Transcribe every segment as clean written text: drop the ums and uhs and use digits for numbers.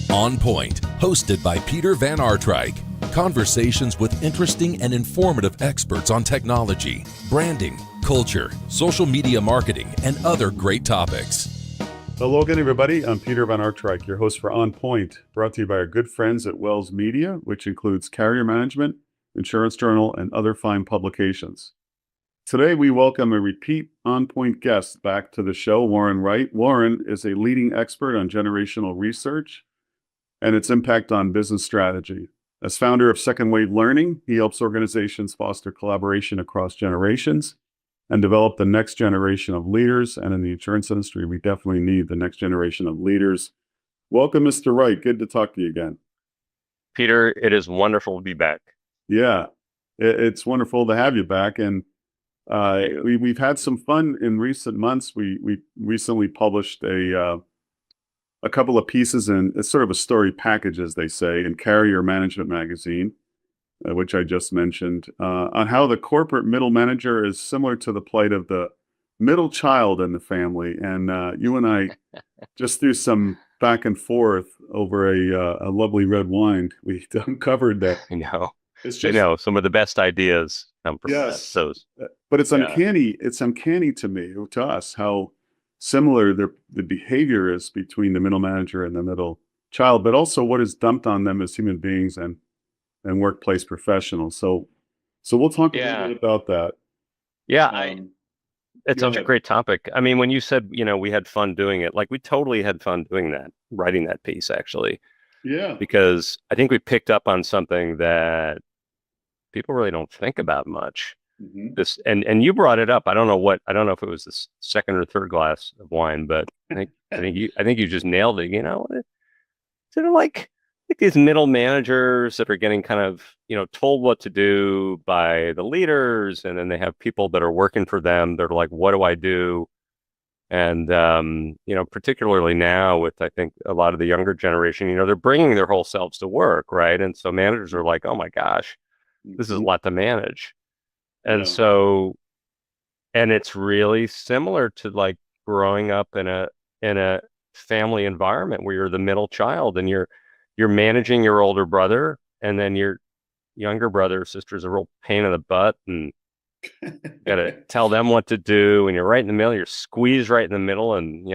On Point, hosted by Peter Van Aardrijk. Conversations with interesting and informative experts on technology, branding, culture, social media marketing, and other great topics. Hello again, everybody. I'm Peter Van Aardrijk, your host for On Point, brought to you by our good friends at Wells Media, which includes Carrier Management, Insurance Journal, and other fine publications. Today, we welcome a repeat On Point guest back to the show, Warren Wright. Warren is a leading expert on generational research and its impact on business strategy. As founder of Second Wave Learning, he helps organizations foster collaboration across generations and develop the next generation of leaders. And in the insurance industry, we definitely need the next generation of leaders. Welcome, Mr. Wright. Good to talk to you again. Peter, it is wonderful to be back. Yeah, it's wonderful to have you back. And we've had some fun in recent months. We recently published a couple of pieces in it's sort of a story package, as they say, in Carrier Management magazine, which I just mentioned, on how the corporate middle manager is similar to the plight of the middle child in the family. And you and I just through some back and forth over a lovely red wine, we uncovered that. I know. It's just, I know some of the best ideas come from yes, those. But it's uncanny. It's uncanny to us, how similar the behavior is between the middle manager and the middle child, but also what is dumped on them as human beings and workplace professionals. So we'll talk a little bit about that. Yeah, it's such a great topic. I mean, when you said, we had fun doing it, like we totally had fun doing that, writing that piece, actually. Yeah. Because I think we picked up on something that people really don't think about much. Mm-hmm. This and you brought it up. I don't know if it was the second or third glass of wine, but I think you just nailed it. Sort of like these middle managers that are getting kind of told what to do by the leaders, and then they have people that are working for them. They're like, what do I do? And particularly now with I think a lot of the younger generation, they're bringing their whole selves to work, right? And so managers are like, oh my gosh, this is a lot to manage. And so, and it's really similar to like growing up in a family environment where you're the middle child and you're managing your older brother, and then your younger brother or sister is a real pain in the butt, and you gotta tell them what to do, and you're right in the middle, you're squeezed right in the middle, and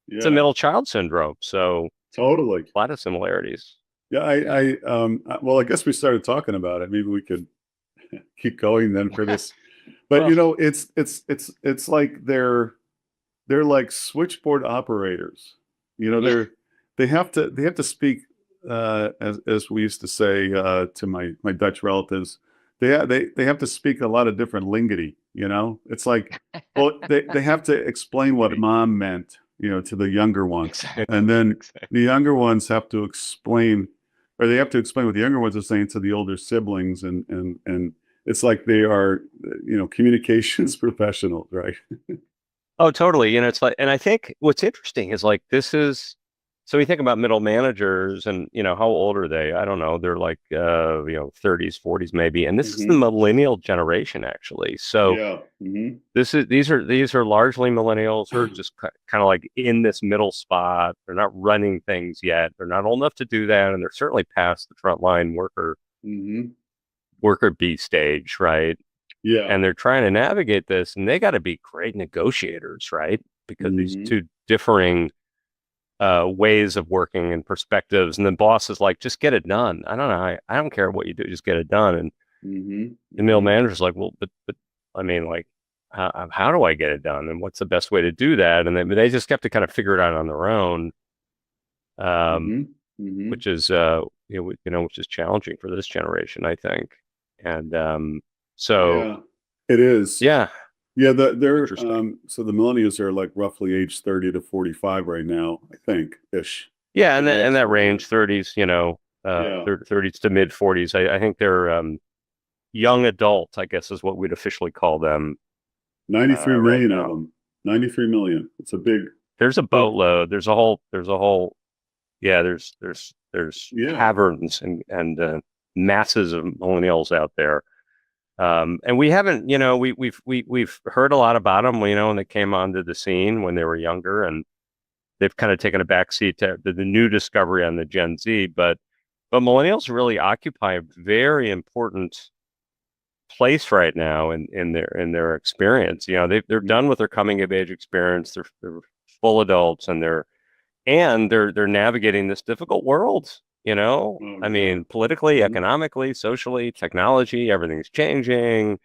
it's a middle child syndrome. So totally a lot of similarities. Yeah, well, I guess we started talking about it. Maybe we could keep going then for this. But it's like they're like switchboard operators. They have to speak as we used to say to my Dutch relatives. They have to speak a lot of different linguity. It's like, well, they have to explain what mom meant, to the younger ones, and then the younger ones have to explain, or they have to explain what the younger ones are saying to the older siblings, and it's like they are, communications professionals, right? Oh, totally. It's like, and I think what's interesting is like, so we think about middle managers and, how old are they? I don't know. They're like, 30s, 40s, maybe. And this is the millennial generation, actually. So these are largely millennials who are just kind of like in this middle spot. They're not running things yet. They're not old enough to do that. And they're certainly past the frontline worker bee stage, right? Yeah. And they're trying to navigate this, and they got to be great negotiators, right? Because these two differing ways of working and perspectives, and the boss is like, just get it done. I don't know. I don't care what you do, just get it done. And the middle manager's like, well, but I mean, like, how do I get it done? And what's the best way to do that? And they just have to kind of figure it out on their own, which is which is challenging for this generation, I think. And so it is. Yeah. They're so the millennials are like roughly age 30 to 45 right now, I think, ish. Yeah, and that range, 30s, 30s to mid 40s. I think they're young adult, I guess is what we'd officially call them. 93 million of them. 93 million. It's a big. There's a boatload. There's a whole. Yeah, there's caverns and masses of millennials out there. And we haven't, we've heard a lot about them, when they came onto the scene when they were younger, and they've kind of taken a backseat to the new discovery on the Gen Z, but millennials really occupy a very important place right now in their experience. They're done with their coming of age experience. They're full adults, and they're navigating this difficult world. Oh, I mean, politically, Mhm. economically, socially, technology, everything's changing,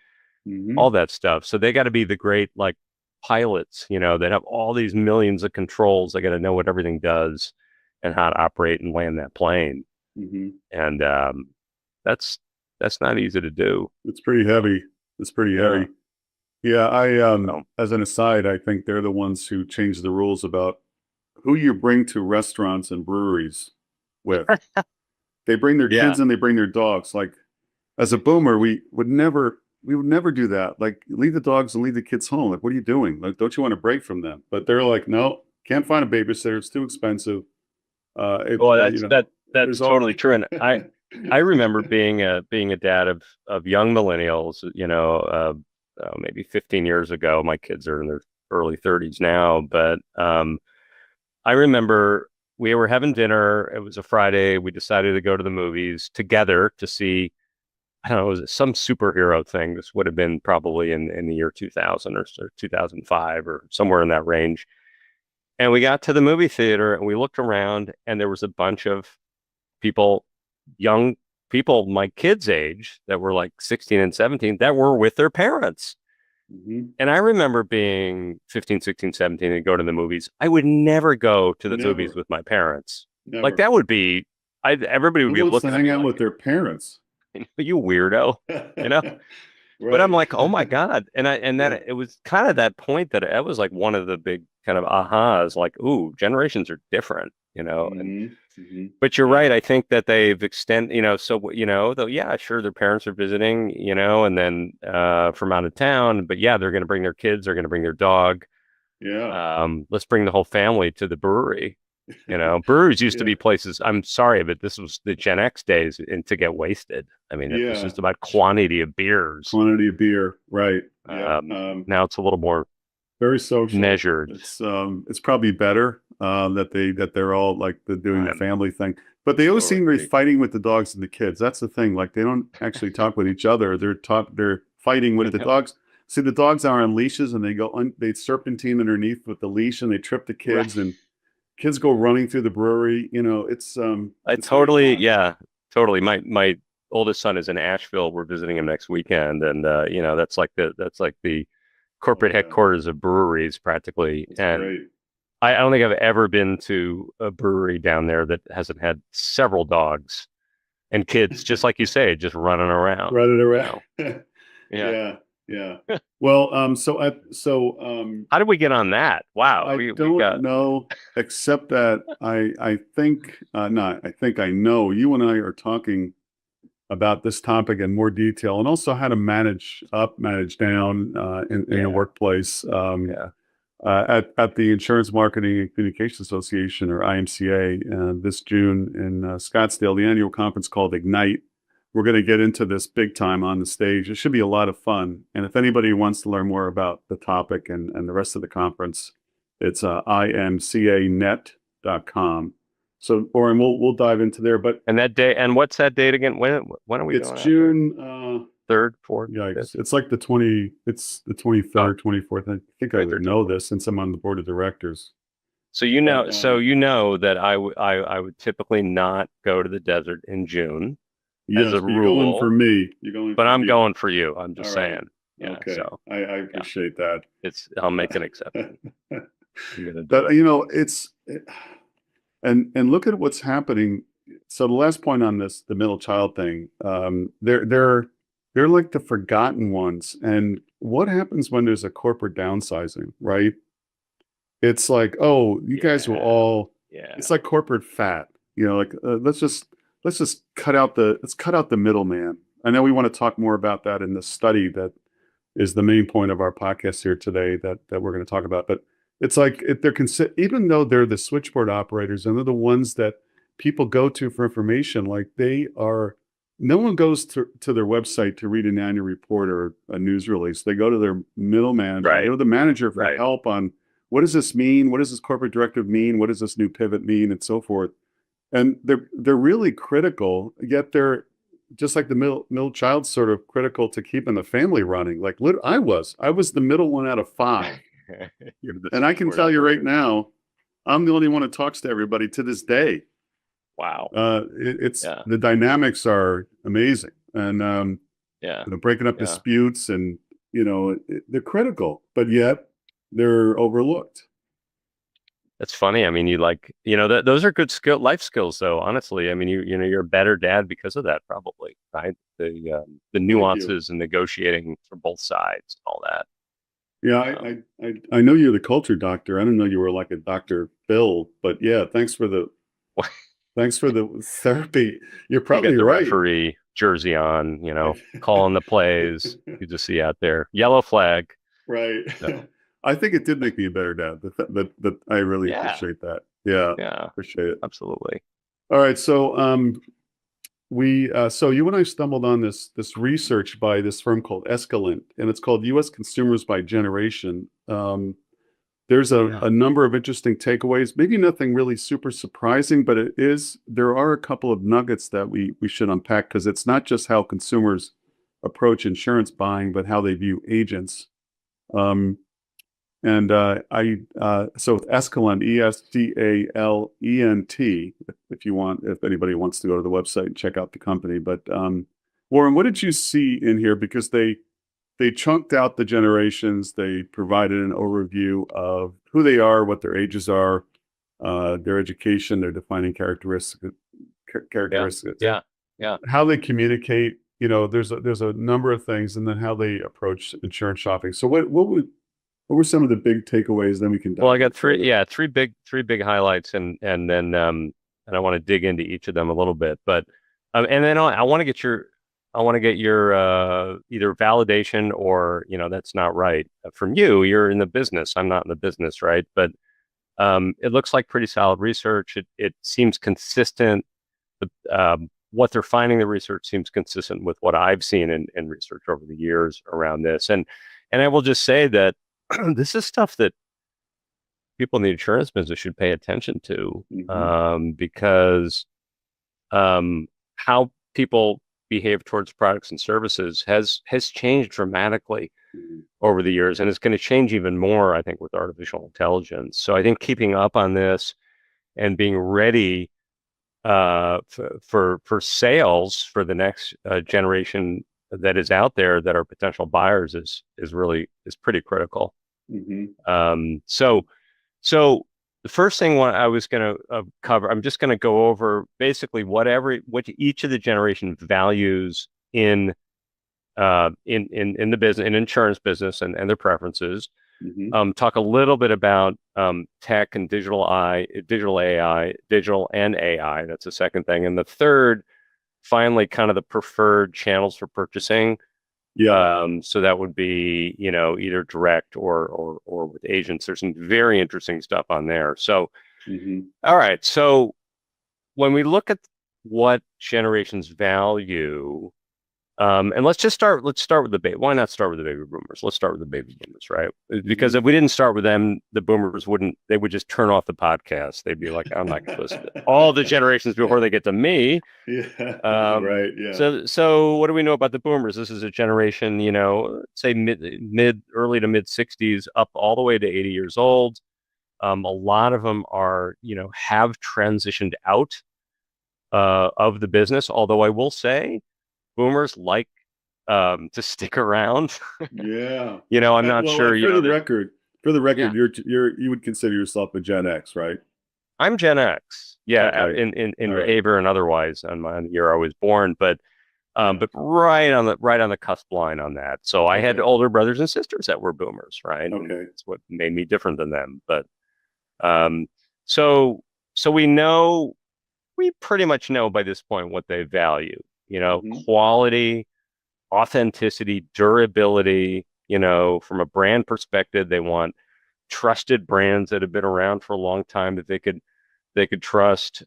Mhm. all that stuff. So they got to be the great like pilots, that have all these millions of controls. They got to know what everything does and how to operate and land that plane. Mhm. And that's that's not easy to do. It's pretty heavy. It's pretty Yeah. heavy. Yeah, So, as an aside, I think they're the ones who change the rules about who you bring to restaurants and breweries with. They bring their yeah. kids and they bring their dogs. Like as a boomer, we would never do that. Like leave the dogs and leave the kids home. Like what are you doing? Like don't you want a break from them? But they're like, no, can't find a babysitter. It's too expensive. Well, that's There's all totally true. And I remember being a dad of young millennials, maybe 15 years ago. My kids are in their early 30s now, but I remember we were having dinner. It was a Friday. We decided to go to the movies together to see, I don't know, was it some superhero thing? This would have been probably in the year 2000 or 2005 or somewhere in that range. And we got to the movie theater and we looked around and there was a bunch of people, young people, my kids' age, that were like 16 and 17 that were with their parents. Mhm. And I remember being 15, 16, 17 and go to the movies. I would never go to the movies Never, with my parents. Like never. that would be, everybody would Who be wants to looking at hang me out like, with their parents? you weirdo, you know? But I'm Right. like, oh my God. And Yeah. that it was kind of that point that it was like one of the big kind of ahas, like, ooh, generations are different, and Mhm. Mhm. but you're Yeah. right. I think that they've extended, so, though, yeah, sure, their parents are visiting, and then from out of town, but yeah, they're going to bring their kids, they're going to bring their dog. Yeah. Let's bring the whole family to the brewery. Breweries used to Yeah. be places, I'm sorry, but this was the Gen X days and to get wasted. I mean, it was Yeah. just about quantity of beers. Quantity of beer. Right. Yep. Now it's a little more Very social. measured. It's probably better that they're all like doing the I'm family thing. But they always totally seem to be agree. fighting with the dogs and the kids. That's the thing. Like they don't actually talk with each other. They're fighting with the dogs. See, the dogs are on leashes and they serpentine underneath with the leash and they trip the Right. kids and kids go running through the brewery. I It's very totally, fun. yeah, totally. My oldest son is in Asheville. We're visiting him next weekend, and that's like the Oh corporate yeah, headquarters of breweries practically. that's And great. I don't think I've ever been to a brewery down there that hasn't had several dogs and kids, just like you say, just running around. Running You around. know? Yeah. Yeah, yeah. Well, How did we get on that? Wow, I we don't got know, except that I think not. I think I know you and I are talking about this topic in more detail, and also how to manage up, manage down in a yeah, workplace. yeah. At the Insurance Marketing and Communications Association, or IMCA, this June in Scottsdale, the annual conference called Ignite. We're going to get into this big time on the stage. It should be a lot of fun. And if anybody wants to learn more about the topic and the rest of the conference, it's imcanet.com. So, Oren, we'll dive into there. But And that day, and what's that date again? When are we it's doing that? June. Third, fourth, Yikes! fifth? It's like It's the Oh, 23rd, 24th. I think I would 23rd, know 24th. this since I'm on the board of directors. So But that I would typically not go to the desert in June as yes, a but you're going for rule, me. You're going but for I'm me. going for you. I'm All just right. saying. Yeah. Okay. So I yeah, appreciate that. I'll make an exception. I'm gonna do But it. and look at what's happening. So the last point on this, the middle child thing, they're like the forgotten ones. And what happens when there's a corporate downsizing, right? It's like, oh, you guys will Yeah. all. Yeah. It's like corporate fat. Like let's just cut out the middleman. I know we want to talk more about that in the study that is the main point of our podcast here today that we're going to talk about. But it's like even though they're the switchboard operators and they're the ones that people go to for information, like they are. No one goes to their website to read an annual report or a news release. They go to their middle manager. They Right. go to the manager for Right. help on what does this mean? What does this corporate directive mean? What does this new pivot mean, and so forth. And they're really critical, yet they're just like the middle child, sort of critical to keeping the family running. Like I was the middle one out of 5. And I can tell you right now, I'm the only one who talks to everybody to this day. Wow. It's the dynamics are amazing, and breaking up disputes, and they're critical, but yet they're overlooked. That's funny. I mean, those are good life skills, though. Honestly, I mean, you're a better dad because of that, probably, right? The nuances and negotiating for both sides, and all that. Yeah, I know you're the culture doctor. I didn't know you were like a Dr. Phil, but yeah, thanks for the therapy. You're probably the right. Referee jersey on, calling the plays. You just see out there, yellow flag. Right. So. I think it did make me a better dad. That I really appreciate that. Yeah. Appreciate it. Absolutely. All right. So so you and I stumbled on this research by this firm called Escalent, and it's called U.S. Consumers by Generation. There's a number of interesting takeaways. Maybe nothing really super surprising, but there are a couple of nuggets that we should unpack, because it's not just how consumers approach insurance buying, but how they view agents. So with Escalent, Escalent, if anybody wants to go to the website and check out the company. But Warren, what did you see in here? Because they chunked out the generations. They provided an overview of who they are, what their ages are, their education, their defining characteristics. Yeah. How they communicate. There's a number of things, and then how they approach insurance shopping. So what were some of the big takeaways? Then we can. Well, I got three big highlights, and then I want to dig into each of them a little bit, but and then I want to get your either validation or that's not right from you. You're in the business. I'm not in the business, right? But it looks like pretty solid research. It seems consistent. What they're finding, the research seems consistent with what I've seen in research over the years around this, and I will just say that. This is stuff that people in the insurance business should pay attention to, because how people behave towards products and services has changed dramatically over the years, and it's going to change even more, I think, with artificial intelligence. So I think keeping up on this and being ready for sales for the next generation that is out there that are potential buyers is pretty critical. So the first thing I was going to cover, I'm just going to go over basically what each of the generation values in the business, in insurance business, and their preferences. Talk a little bit about tech and digital and AI. That's the second thing, and the third, finally, kind of the preferred channels for purchasing. So that would be, either direct or with agents. There's some very interesting stuff on there. So, all right. So when we look at what generations value, and let's start with why not start with the baby boomers? Let's start with the baby boomers, right? Because if we didn't start with them, the boomers they would just turn off the podcast. They'd be like, I'm not going to listen to all the generations before they get to me. Right. Yeah. So what do we know about the boomers? This is a generation, say early to mid 60s up all the way to 80 years old. A lot of them are, have transitioned out of the business. Although I will say, boomers like to stick around. Yeah. I'm not sure. For the record, you would consider yourself a Gen X, right? I'm Gen X. Yeah, okay. in behavior and otherwise on the year I was born, but right on the cusp line on that. So I had older brothers and sisters that were boomers, right? Okay. And it's what made me different than them. But so we pretty much know by this point what they value. Quality, authenticity, durability. From a brand perspective, they want trusted brands that have been around for a long time that they could trust.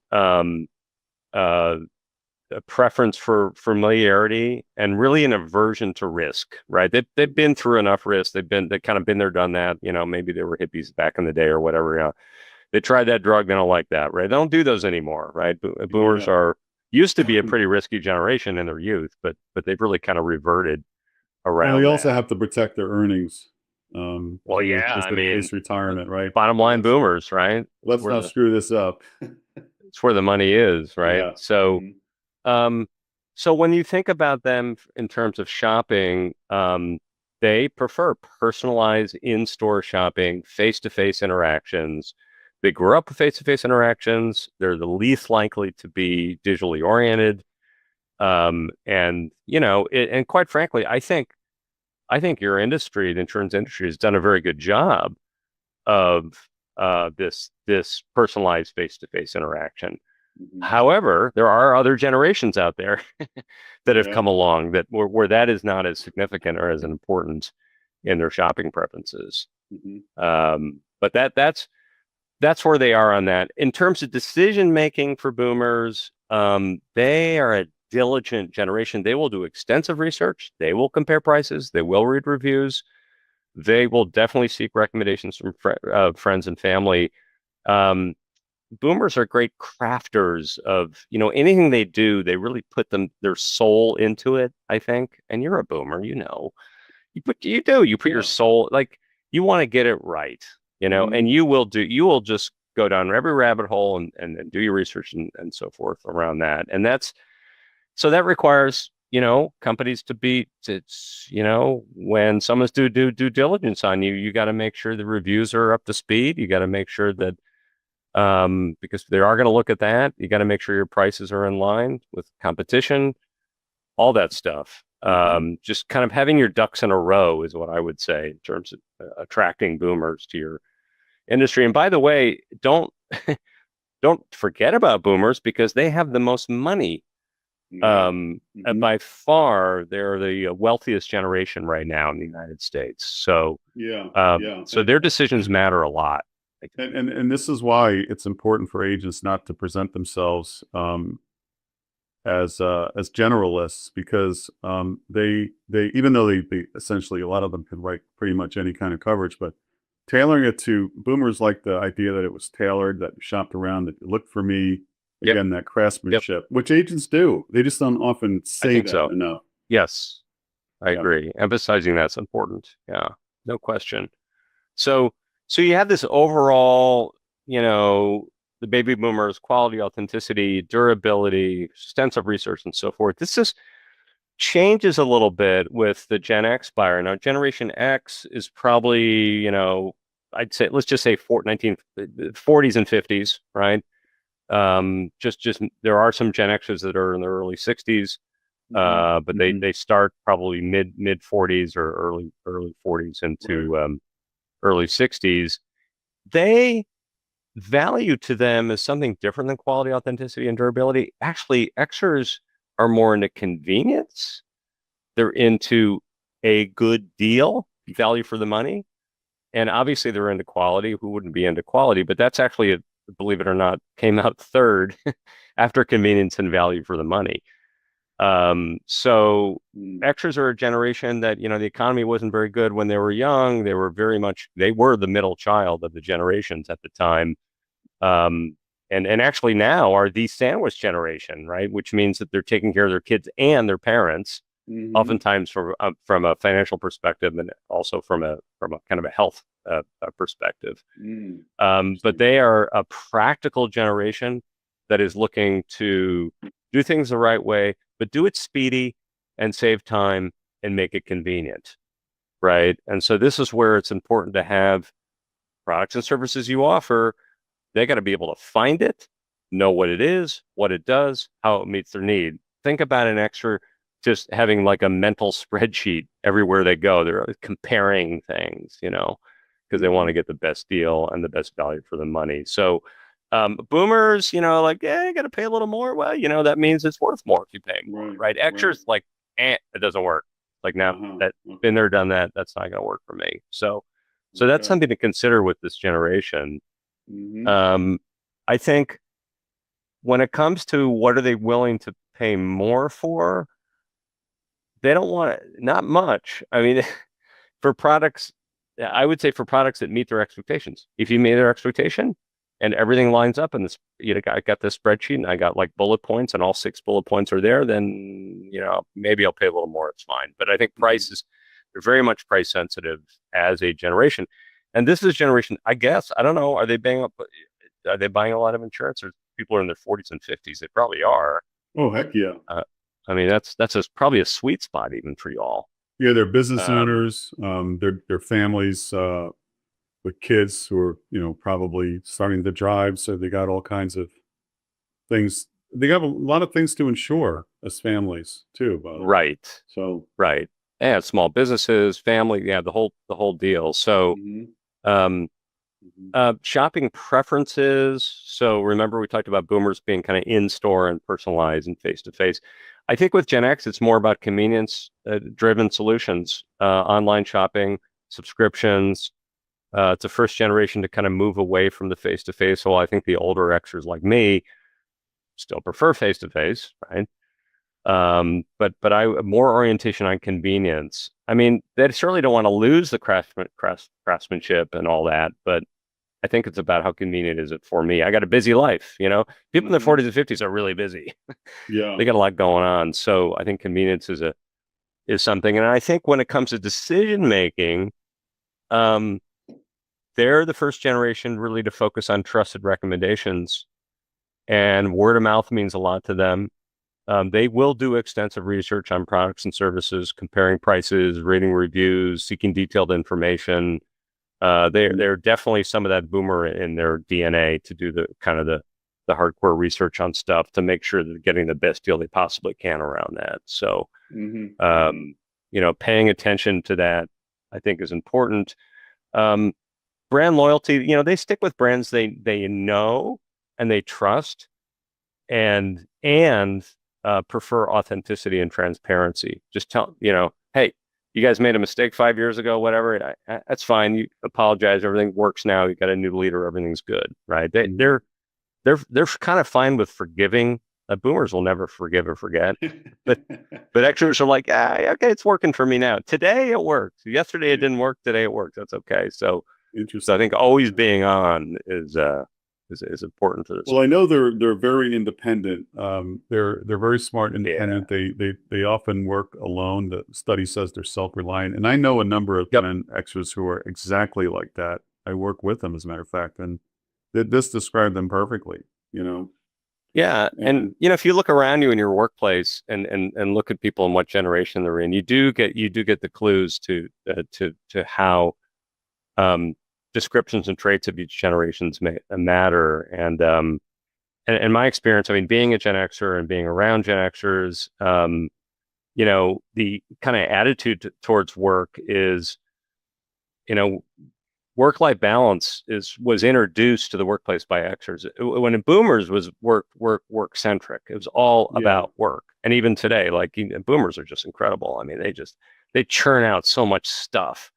a preference for familiarity and really an aversion to risk, right? They've been through enough risk. They've kind of been there, done that. Maybe they were hippies back in the day or whatever. They tried that drug, they don't like that, right? They don't do those anymore, right? Boomers used to be a pretty risky generation in their youth, but they've really kind of reverted around. Well, they also have to protect their earnings. Well, yeah, I mean, case retirement, right? Bottom line, boomers, right? Let's not screw this up. It's where the money is, right? Yeah. So, so when you think about them in terms of shopping, they prefer personalized in-store shopping, face-to-face interactions. They grew up with face-to-face interactions. They're the least likely to be digitally oriented. And quite frankly, I think your industry, the insurance industry, has done a very good job of this personalized face-to-face interaction. However, there are other generations out there that have come along that where that is not as significant or as important in their shopping preferences. But that's where they are on that. In terms of decision making for boomers, they are a diligent generation. They will do extensive research. They will compare prices. They will read reviews. They will definitely seek recommendations from friends and family. Boomers are great crafters of, anything they do, they really put their soul into it, I think. And you're a boomer, you put your soul, like you want to get it right, and you will just go down every rabbit hole and do your research and so forth around that. And so that requires, companies when someone's due due diligence on you, you got to make sure the reviews are up to speed. You got to make sure that, because they are going to look at that, you got to make sure your prices are in line with competition, all that stuff. Just kind of having your ducks in a row is what I would say in terms of attracting boomers to your industry. And by the way, don't forget about boomers because they have the most money. And by far, they're the wealthiest generation right now in the United States. So, so their decisions matter a lot. And this is why it's important for agents not to present themselves as generalists, because they even though they essentially, a lot of them can write pretty much any kind of coverage, but tailoring it to boomers like the idea that it was tailored, that you shopped around, that you looked for me. Again, that craftsmanship, which agents do. They just don't often say that enough. Yes, I agree. Emphasizing that's important. Yeah, no question. So you have this overall, the baby boomers, quality, authenticity, durability, extensive research, and so forth. This just changes a little bit with the Gen X buyer. Now, Generation X is probably, I'd say, let's just say 1940s and 50s, right? Just there are some Gen Xers that are in their early 60s, but they start probably mid 40s or early 40s into early 60s. They value to them as something different than quality, authenticity, and durability. Actually, Xers are more into convenience. They're into a good deal, value for the money, and obviously they're into quality. Who wouldn't be into quality? But that's actually believe it or not, came out third after convenience and value for the money. So Xers are a generation that, the economy wasn't very good when they were young. They were the middle child of the generations at the time. And actually now are the sandwich generation, right? Which means that they're taking care of their kids and their parents, oftentimes from a financial perspective and also from a kind of a health perspective. But they are a practical generation that is looking to do things the right way, but do it speedy and save time and make it convenient, right? And so this is where it's important to have products and services you offer. They got to be able to find it, know what it is, what it does, how it meets their need. Think about an Xer just having like a mental spreadsheet everywhere they go. They're comparing things, because they want to get the best deal and the best value for the money. So boomers, you got to pay a little more. Well, that means it's worth more if you pay more, right? Xers, it doesn't work. Like now that been there, done that. That's not going to work for me. So that's something to consider with this generation. I think when it comes to what are they willing to pay more for, they don't want not much. I mean, for products, I would say for products that meet their expectations. If you meet their expectation and everything lines up and this, I got this spreadsheet and I got like bullet points and all 6 bullet points are there, then, maybe I'll pay a little more. It's fine. But I think prices, they're very much price sensitive as a generation. And this is generation, I guess, I don't know. Are they buying a lot of insurance, or people are in their 40s and 50s? They probably are. Oh, heck yeah. I mean, that's probably a sweet spot even for y'all. Yeah, they're business owners. They're families with kids who are, probably starting to drive. So they got all kinds of things. They have a lot of things to insure as families too. Right. So right. Yeah, small businesses, family. Yeah, the whole deal. So, shopping preferences. So remember we talked about boomers being kind of in store and personalized and face to face. I think with Gen X, it's more about convenience driven solutions, online shopping, subscriptions. It's a first generation to kind of move away from the face to face. So I think the older Xers like me still prefer face to face, right? But I more orientation on convenience. I mean, they certainly don't want to lose the craftsmanship and all that, but I think it's about how convenient is it for me. I got a busy life, People in their 40s and 50s are really busy. Yeah. They got a lot going on. So I think convenience is something. And I think when it comes to decision making, they're the first generation really to focus on trusted recommendations, and word of mouth means a lot to them. They will do extensive research on products and services, comparing prices, rating reviews, seeking detailed information. They're definitely some of that boomer in their DNA to do the kind of the hardcore research on stuff to make sure that they're getting the best deal they possibly can around that. So, paying attention to that, I think, is important. Brand loyalty, they stick with brands they know and they trust, and prefer authenticity and transparency. Just tell, hey, you guys made a mistake 5 years ago, whatever. That's fine. You apologize. Everything works now. You got a new leader. Everything's good, right? They're kind of fine with forgiving. Boomers will never forgive or forget, but Xers are like, okay, it's working for me now. Today it worked. Yesterday it didn't work. Today it works. That's okay. So I think always being on is important for this. Well, I know they're very independent. They're very smart, independent. Yeah. They often work alone. The study says they're self-reliant, and I know a number of Gen Xers who are exactly like that. I work with them, as a matter of fact, and this described them perfectly. Yeah, and if you look around you in your workplace and look at people and what generation they're in, you do get the clues to how descriptions and traits of each generations matter. And in my experience, I mean, being a Gen Xer and being around Gen Xers, the kind of attitude towards work is, work-life balance was introduced to the workplace by Xers. When boomers was work-centric. It was all about work. And even today, like boomers are just incredible. I mean, they churn out so much stuff.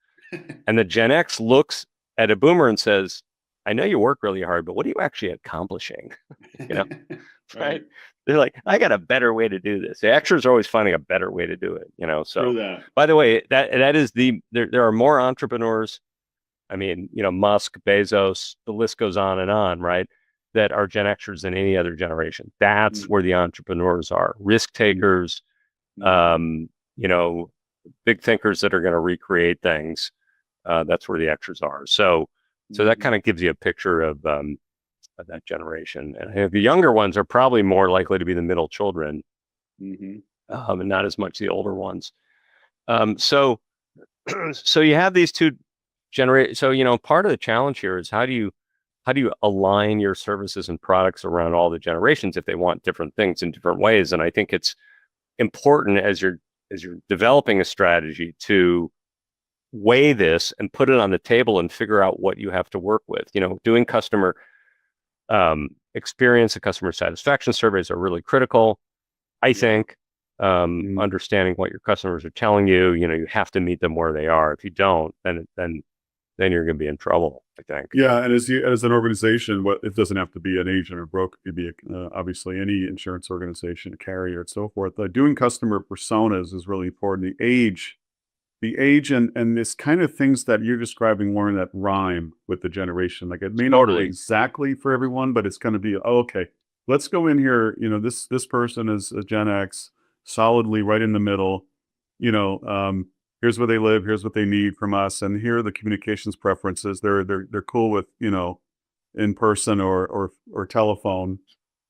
And the Gen X looks at a boomer and says, I know you work really hard, but what are you actually accomplishing? Right? They're like, I got a better way to do this. The Xers are always finding a better way to do it, So by the way, that is there are more entrepreneurs. I mean, Musk, Bezos, the list goes on and on, right? That are Gen Xers than any other generation. That's where the entrepreneurs are. Risk takers, big thinkers that are going to recreate things. That's where the Xers are. So that kind of gives you a picture of that generation. And the younger ones are probably more likely to be the middle children, and not as much the older ones. So you have these two generations. So part of the challenge here is how do you align your services and products around all the generations if they want different things in different ways? And I think it's important as you're developing a strategy to weigh this and put it on the table and figure out what you have to work with. Doing customer experience and customer satisfaction surveys are really critical. I think understanding what your customers are telling you, you have to meet them where they are. If you don't, then then you're going to be in trouble, I think. Yeah, and as an organization, it doesn't have to be an agent or broker. It could be obviously any insurance organization, a carrier, and so forth. Doing customer personas is really important. The age, and this kind of things that you're describing, Warren, that rhyme with the generation. Like it may not be exactly for everyone, but it's going to be okay. Let's go in here. This person is a Gen X, solidly right in the middle. Here's where they live. Here's what they need from us, and here are the communications preferences. They're cool with in person or telephone.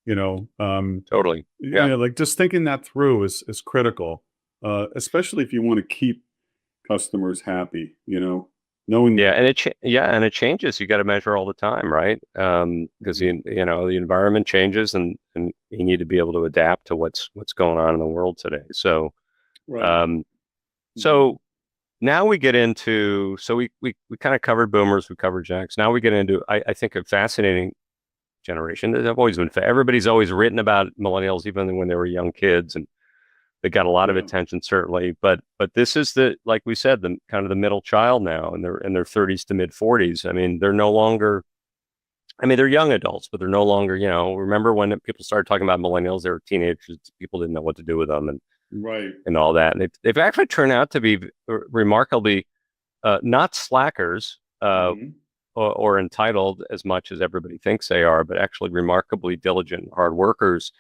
Totally. Yeah. Like just thinking that through is critical, especially if you want to keep customers happy. Knowing. Yeah, and it changes. You got to measure all the time, right? Because the environment changes, and you need to be able to adapt to what's going on in the world today. So. Right. So now we get into, we kind of covered boomers, we covered Gen X. Now we get into, I think, a fascinating generation. They've always been, everybody's always written about millennials, even when they were young kids, and they got a lot of attention, certainly. But this is like we said, the kind of the middle child now, and they're in their 30s to mid 40s. I mean, they're no longer, they're young adults, but they're no longer, remember when people started talking about millennials, they were teenagers, people didn't know what to do with them. And all that. And they've actually turned out to be remarkably not slackers or entitled as much as everybody thinks they are, but actually remarkably diligent and hard workers.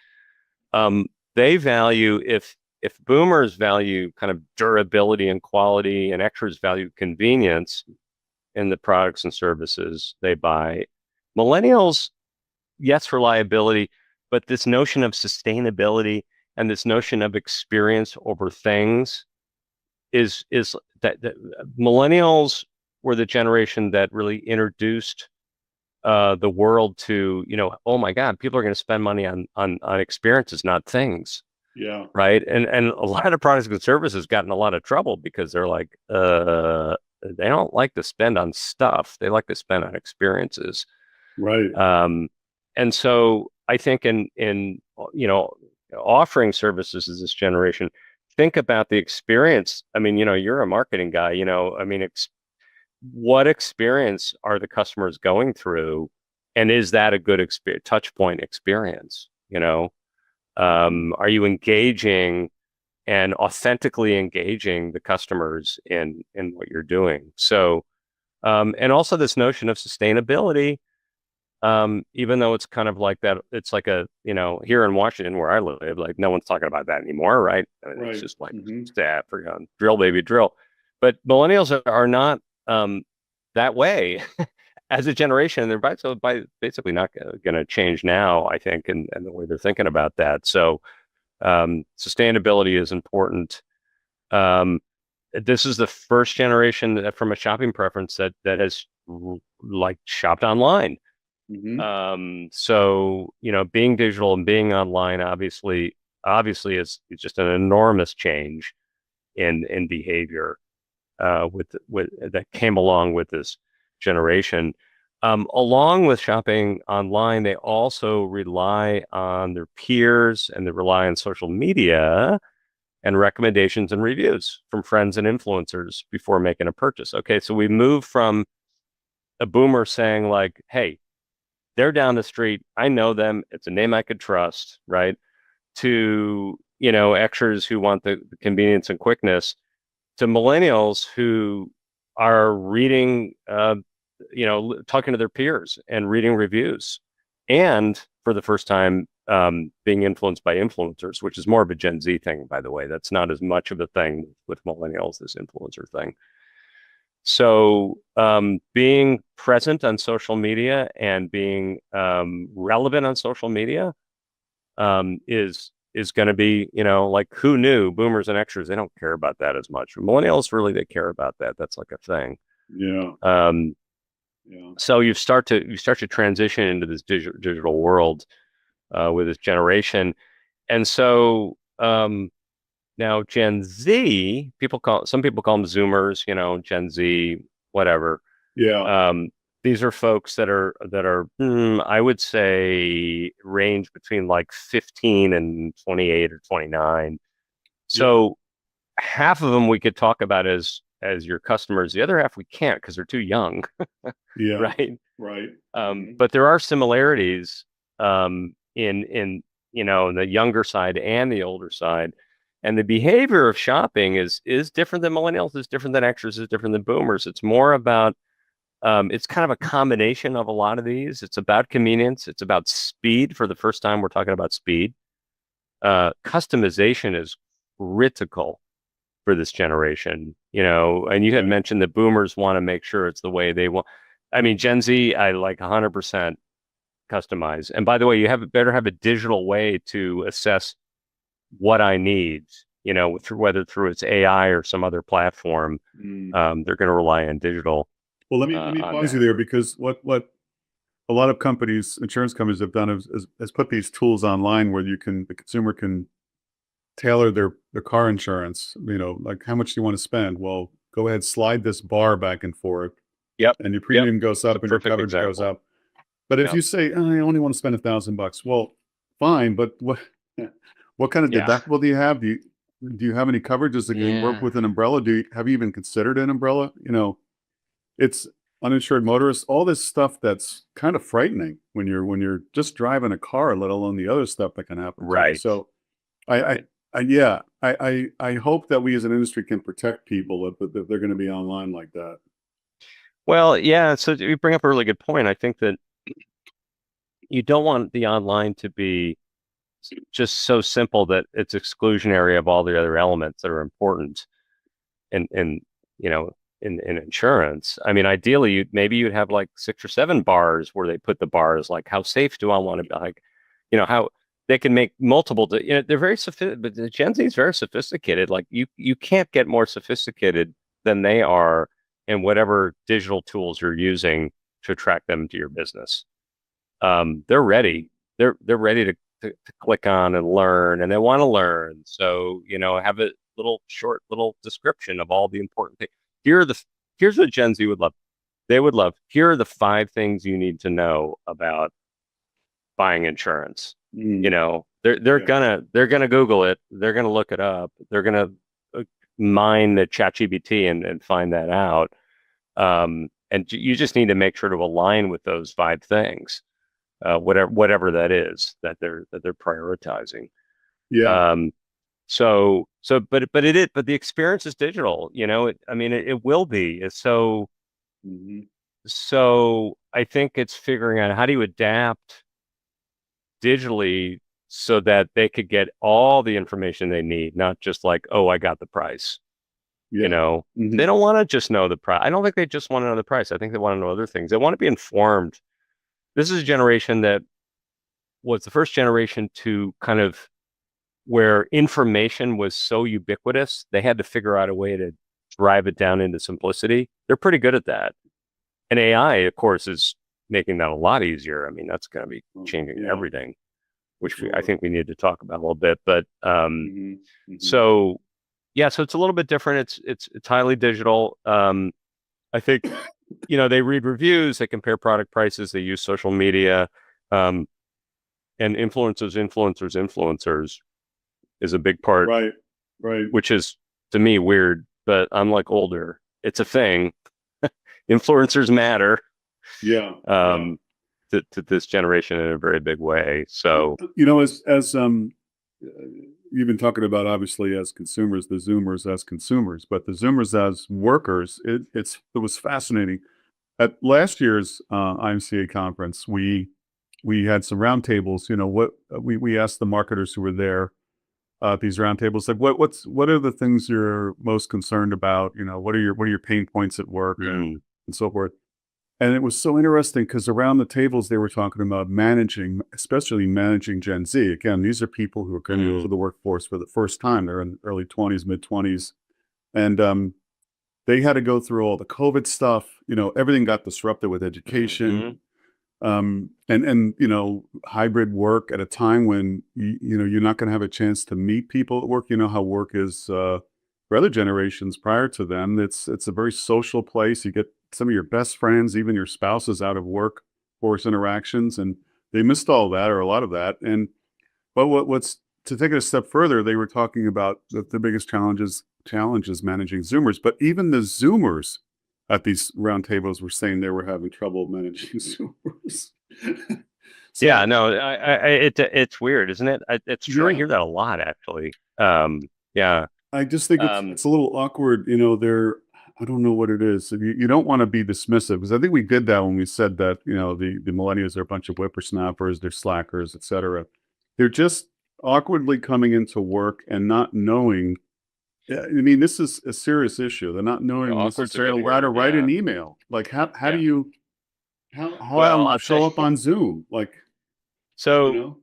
They value, if boomers value kind of durability and quality, and Xers value convenience in the products and services they buy, millennials, yes, reliability, but this notion of sustainability and this notion of experience over things is that millennials were the generation that really introduced the world to, oh my God, people are going to spend money on experiences, not things. Yeah. Right. And a lot of products and services got in a lot of trouble because they're like, they don't like to spend on stuff. They like to spend on experiences. Right. And so I think in offering services as this generation, think about the experience. You're a marketing guy, what experience are the customers going through, and is that a good touch point experience? Are you engaging and authentically engaging the customers in what you're doing? So, and also this notion of sustainability. Even though it's kind of like that, it's like here in Washington where I live, like no one's talking about that anymore, right? It's just like staff or drill, baby, drill. But millennials are not that way as a generation. They're basically not going to change now, I think, and the way they're thinking about that. So sustainability is important. This is the first generation that, from a shopping preference, that has like shopped online. So, being digital and being online, obviously is just an enormous change in behavior, with that came along with this generation. Along with shopping online, they also rely on their peers, and they rely on social media and recommendations and reviews from friends and influencers before making a purchase. Okay. So we move from a boomer saying like, hey, they're down the street, I know them, it's a name I could trust, right? To, Xers who want the convenience and quickness, to millennials who are reading, talking to their peers and reading reviews, and for the first time, being influenced by influencers, which is more of a Gen Z thing, by the way. That's not as much of a thing with millennials, this influencer thing. So being present on social media and being relevant on social media is going to be, like, who knew? Boomers and Xers, they don't care about that as much. Millennials, really, they care about that. That's like a thing. Yeah. So you start to transition into this digital world with this generation, and so now Gen Z, some people call them Zoomers, Gen Z, whatever. Yeah. These are folks that are I would say range between like 15 and 28 or 29. So half of them we could talk about as as your customers. The other half we can't because they're too young, Yeah. right? Right. But there are similarities in the younger side and the older side. And the behavior of shopping is different than millennials, is different than Xers, is different than boomers. It's more about it's kind of a combination of a lot of these. It's about convenience. It's about speed. For the first time, we're talking about speed. Customization is critical for this generation, and you had mentioned that boomers want to make sure it's the way they want. I mean, Gen Z, I like 100% customize. And by the way, you better have a digital way to assess what I need, whether through its AI or some other platform. They're going to rely on digital. Well, let me pause you there, because what a lot of companies, insurance companies, have done is put these tools online where the consumer can tailor their car insurance. Like, how much do you want to spend? Well, go ahead, slide this bar back and forth. Yep. And your premium goes up and your coverage goes up. But if you say, I only want to spend $1,000, well, fine. But what kind of deductible do you have? Do you have any coverages that can work with an umbrella? Have you even considered an umbrella? It's uninsured motorists, all this stuff that's kind of frightening when you're just driving a car, let alone the other stuff that can happen. Right. So I hope that we as an industry can protect people if they're going to be online like that. Well, yeah. So you bring up a really good point. I think that you don't want the online to be just so simple that it's exclusionary of all the other elements that are important in insurance. I mean, ideally, maybe you'd have like 6 or 7 bars where they put the bars, like, how safe do I want to be? Like, how they can make multiple. They're very sophisticated, but the Gen Z is very sophisticated. Like, you can't get more sophisticated than they are in whatever digital tools you're using to attract them to your business. They're ready. They're ready to click on and learn, and they want to learn. So, have a short description of all the important things. Here's what Gen Z would love. They would love, here are the 5 things you need to know about buying insurance. They're gonna Google it. They're gonna look it up. They're gonna mine the ChatGPT and find that out. And you just need to make sure to align with those 5 things, whatever that is that they're prioritizing. Yeah. But the experience is digital. It will be. So I think it's figuring out, how do you adapt digitally so that they could get all the information they need, not just like, oh, I got the price. They don't want to just know the price. I don't think they just want to know the price. I think they want to know other things. They want to be informed. This is a generation that was the first generation to kind of, where information was so ubiquitous, they had to figure out a way to drive it down into simplicity. They're pretty good at that. And AI, of course, is making that a lot easier. I mean, that's going to be changing everything, which I think we need to talk about a little bit. But so it's a little bit different. It's highly digital. I think, they read reviews, they compare product prices, they use social media, and influencers is a big part. Right. Which is, to me, weird, but I'm like older. It's a thing. Influencers matter. Yeah. To this generation in a very big way. So, as you've been talking about, obviously, as consumers, the Zoomers as consumers, but the Zoomers as workers, it was fascinating. At last year's IMCA conference, we had some roundtables. We asked the marketers who were there at these roundtables, like, what are the things you're most concerned about? What are your pain points at work and so forth. And it was so interesting because around the tables they were talking about especially managing Gen Z. Again, these are people who are going into the workforce for the first time. They're in early 20s, mid 20s, and they had to go through all the COVID stuff. Everything got disrupted with education. And hybrid work at a time when you're not going to have a chance to meet people at work. How work is for other generations prior to them. It's a very social place. You get some of your best friends, even your spouses, out of workforce interactions, and they missed all that, or a lot of that. But what's to take it a step further, they were talking about the biggest challenges challenges managing Zoomers, but even the Zoomers at these roundtables were saying they were having trouble managing Zoomers. So, Yeah, no, it's weird, isn't it? It's true. I yeah, hear that a lot, actually. Yeah. I just think it's a little awkward. You know, I don't know what it is. You don't want to be dismissive, because I think we did that when we said that, you know, the millennials are a bunch of whippersnappers, they're slackers, etc. They're just awkwardly coming into work and not knowing. Yeah, I mean, this is a serious issue. They're not knowing necessarily how to write an email. Like, how do you Well, I'll show say, up on Zoom? Like, you so know?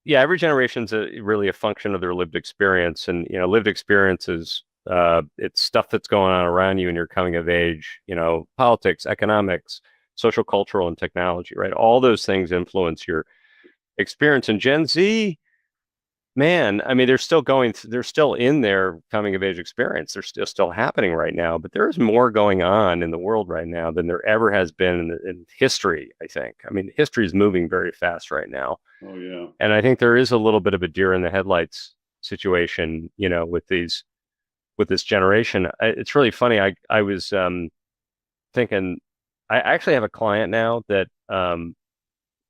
yeah, every generation's really a function of their lived experience, and lived experience is it's stuff that's going on around you and you're coming of age. Politics, economics, social, cultural, and technology. Right, all those things influence your experience. And Gen Z, man, I mean, they're still in their coming of age experience. They're still happening right now, but there is more going on in the world right now than there ever has been in history, I think. I mean, history is moving very fast right now. Oh yeah. And I think there is a little bit of a deer in the headlights situation, with this generation. It's really funny. I was thinking, I actually have a client now that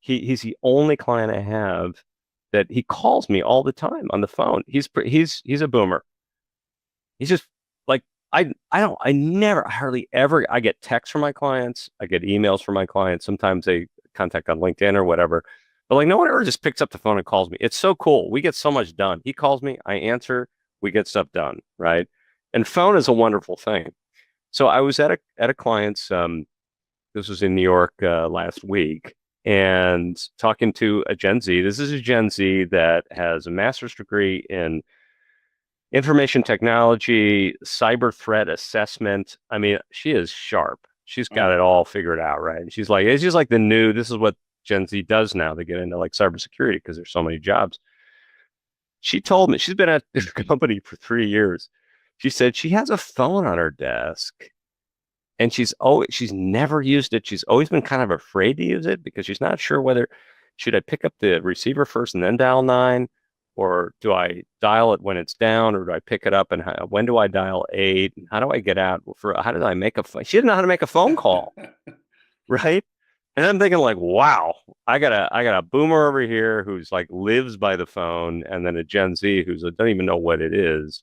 he's the only client I have that he calls me all the time on the phone. He's a boomer. He's just like, I hardly ever, I get texts from my clients. I get emails from my clients. Sometimes they contact on LinkedIn or whatever, but like no one ever just picks up the phone and calls me. It's so cool. We get so much done. He calls me, I answer, we get stuff done. Right. And phone is a wonderful thing. So I was at a client's, this was in New York last week, and talking to a Gen Z. This is a Gen Z that has a master's degree in information technology, cyber threat assessment. I mean, she is sharp. She's got it all figured out, right? And it's just like this is what Gen Z does now. They get into like cybersecurity because there's so many jobs. She told me she's been at this company for 3 years. She said she has a phone on her desk and she's never used it. She's always been kind of afraid to use it because she's not sure whether should I pick up the receiver first and then dial 9, or do I dial it when it's down, or do I pick it up and when do I dial 8? And how do I get out how do I make a phone? She didn't know how to make a phone call, right? And I'm thinking like, wow, I got a boomer over here who's like lives by the phone, and then a Gen Z who's doesn't even know what it is.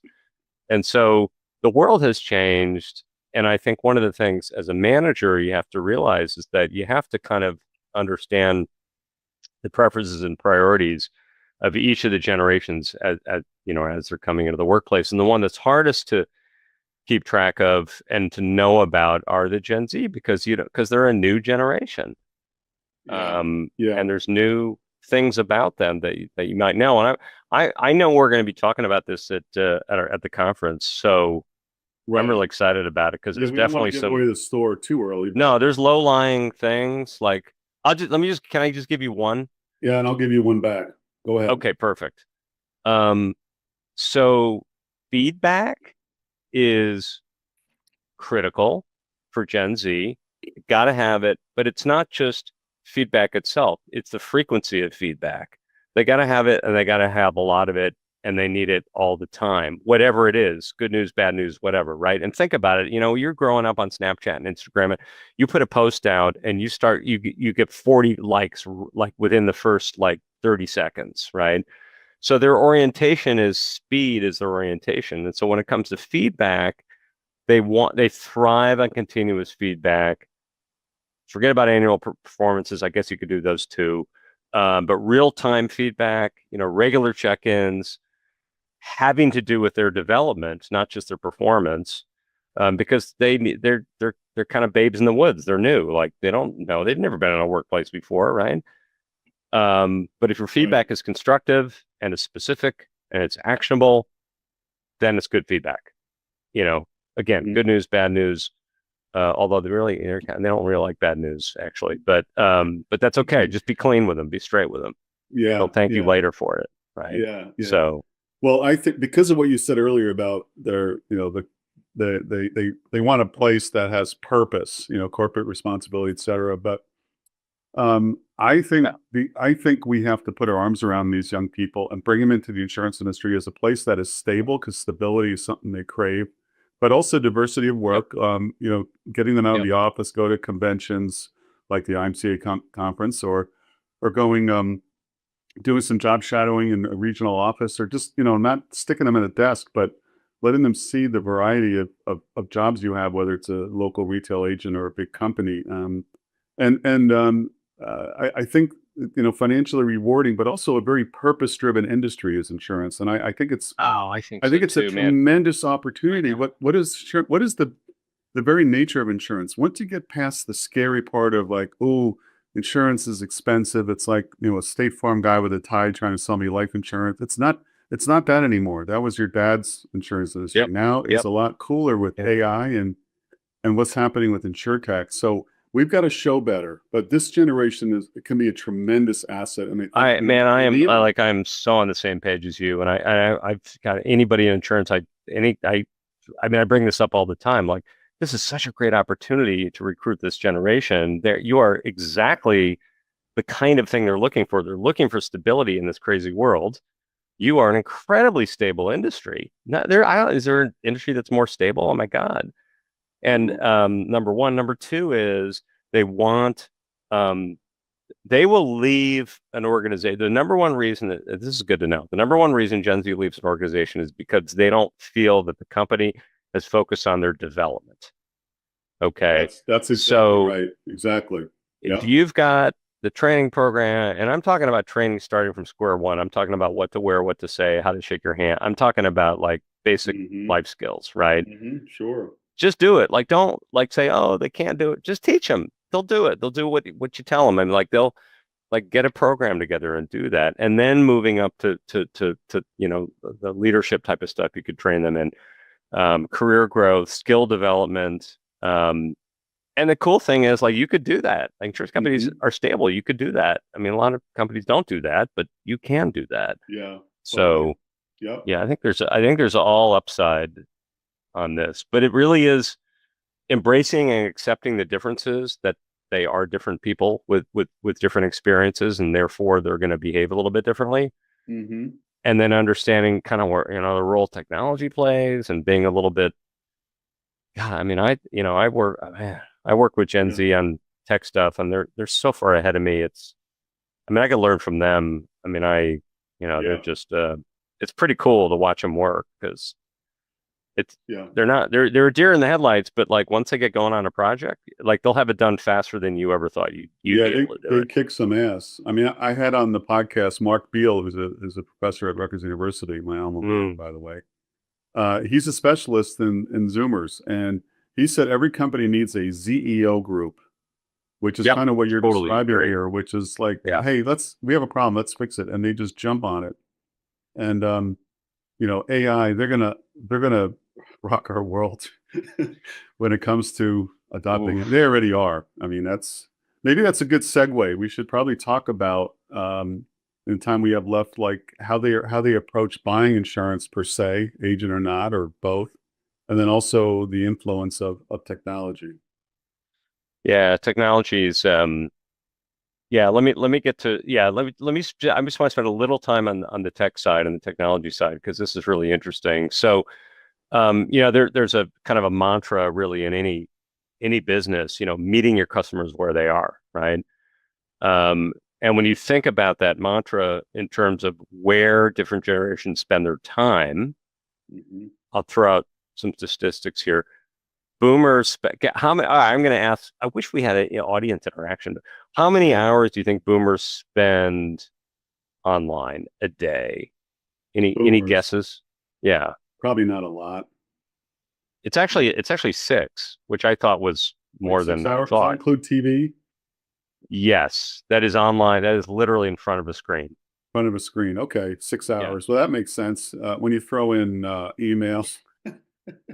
And so the world has changed. And I think one of the things as a manager you have to realize is that you have to kind of understand the preferences and priorities of each of the generations as they're coming into the workplace. And the one that's hardest to keep track of and to know about are the Gen Z, because they're a new generation. And there's new things about them that you might know. And I know we're going to be talking about this at the conference. So right. I'm really excited about it because there's definitely some away the store too early. No, there's low-lying things like can I just give you one? Yeah, and I'll give you one back. Go ahead. Okay, perfect. So feedback is critical for Gen Z. You got to have it, but it's not just feedback itself. It's the frequency of feedback. They got to have it, and they got to have a lot of it, and they need it all the time, whatever it is, good news, bad news, whatever, right? And think about it. You're growing up on Snapchat and Instagram, and you put a post out and you get 40 likes like within the first like 30 seconds, right? So their orientation is speed is their orientation. And so when it comes to feedback, they thrive on continuous feedback. Forget about annual performances. I guess you could do those too. But real-time feedback, regular check-ins, having to do with their development, not just their performance, because they're kind of babes in the woods. They're new, like they don't know. They've never been in a workplace before, right? But if your feedback is constructive and it's specific and it's actionable, then it's good feedback. Again, good news, bad news. Although they don't really like bad news actually, but that's okay. Just be clean with them, be straight with them. Yeah, they'll thank you later for it, right? Yeah. So, well, I think because of what you said earlier about their, they want a place that has purpose, corporate responsibility, et cetera. But I think we have to put our arms around these young people and bring them into the insurance industry as a place that is stable, because stability is something they crave. but also diversity of work. Getting them out of Yep. the office, go to conventions like the IMCA conference, or going doing some job shadowing in a regional office, or just not sticking them at a desk, but letting them see the variety of jobs you have, whether it's a local retail agent or a big company. I think financially rewarding, but also a very purpose-driven industry is insurance, and I think it's I think I think so it's a too, man. tremendous opportunity. What is the very nature of insurance? Once you get past the scary part of like, oh, insurance is expensive. It's like, a State Farm guy with a tie trying to sell me life insurance. It's not that anymore. That was your dad's insurance industry. Yep. Now it's Yep. a lot cooler with Yep. AI and what's happening with insurtech. So we've got to show better. But this generation it can be a tremendous asset. I mean, I'm so on the same page as you, and I've got anybody in insurance. I bring this up all the time. Like, this is such a great opportunity to recruit this generation. You are exactly the kind of thing they're looking for. They're looking for stability in this crazy world. You are an incredibly stable industry. Is there an industry that's more stable? Oh my God. And number one. Number two is they want, they will leave an organization. The number one reason this is good to know. The number one reason Gen Z leaves an organization is because they don't feel that the company is focused on their development. Okay. That's exactly right. Exactly. If you've got the training program, and I'm talking about training starting from square one. I'm talking about what to wear, what to say, how to shake your hand. I'm talking about like basic life skills, right? Sure. Just do it. Like, don't like say, oh, they can't do it. Just teach them. They'll do it. They'll do what you tell them. And like, they'll like get a program together and do that. And then moving up to the leadership type of stuff you could train them in, career growth, skill development. And the cool thing is, like, you could do that. Like, insurance companies are stable. You could do that. I mean, a lot of companies don't do that, but you can do that. Yeah. So, yeah, I think there's all upside on this, but it really is embracing and accepting the differences, that they are different people with different experiences, and therefore they're going to behave a little bit differently. And then understanding kind of where the role technology plays, and being a little bit. God, I mean, I work with Gen Z on tech stuff, and they're so far ahead of me. I can learn from them. I mean, they're just, it's pretty cool to watch them work, because they're a deer in the headlights, but like once they get going on a project, like they'll have it done faster than you ever thought you'd be able to do they kick some ass. I mean, I had on the podcast Mark Beal, who's a professor at Rutgers University, my alma mater, by the way. He's a specialist in Zoomers, and he said every company needs a ZEO group, which is kind of what you're describing here, which is like, hey, we have a problem, let's fix it, and they just jump on it. And AI, they're gonna rock our world when it comes to adopting it. They already are. I mean, maybe that's a good segue. We should probably talk about in the time we have left, like how they approach buying insurance per se, agent or not, or both, and then also the influence of technology. Yeah, technology is let me get to I just want to spend a little time on the tech side and the technology side, because this is really interesting. So there's a kind of a mantra really in any business, meeting your customers where they are, right? And when you think about that mantra in terms of where different generations spend their time, I'll throw out some statistics here. Boomers, how many? I'm going to ask. I wish we had an audience interaction. How many hours do you think boomers spend online a day? Any guesses? Yeah, probably not a lot. It's actually 6, which I thought was more than I thought. Does that include TV? Yes, that is online. That is literally in front of a screen. Front of a screen. Okay, 6 hours. Yeah. Well, that makes sense. When you throw in emails.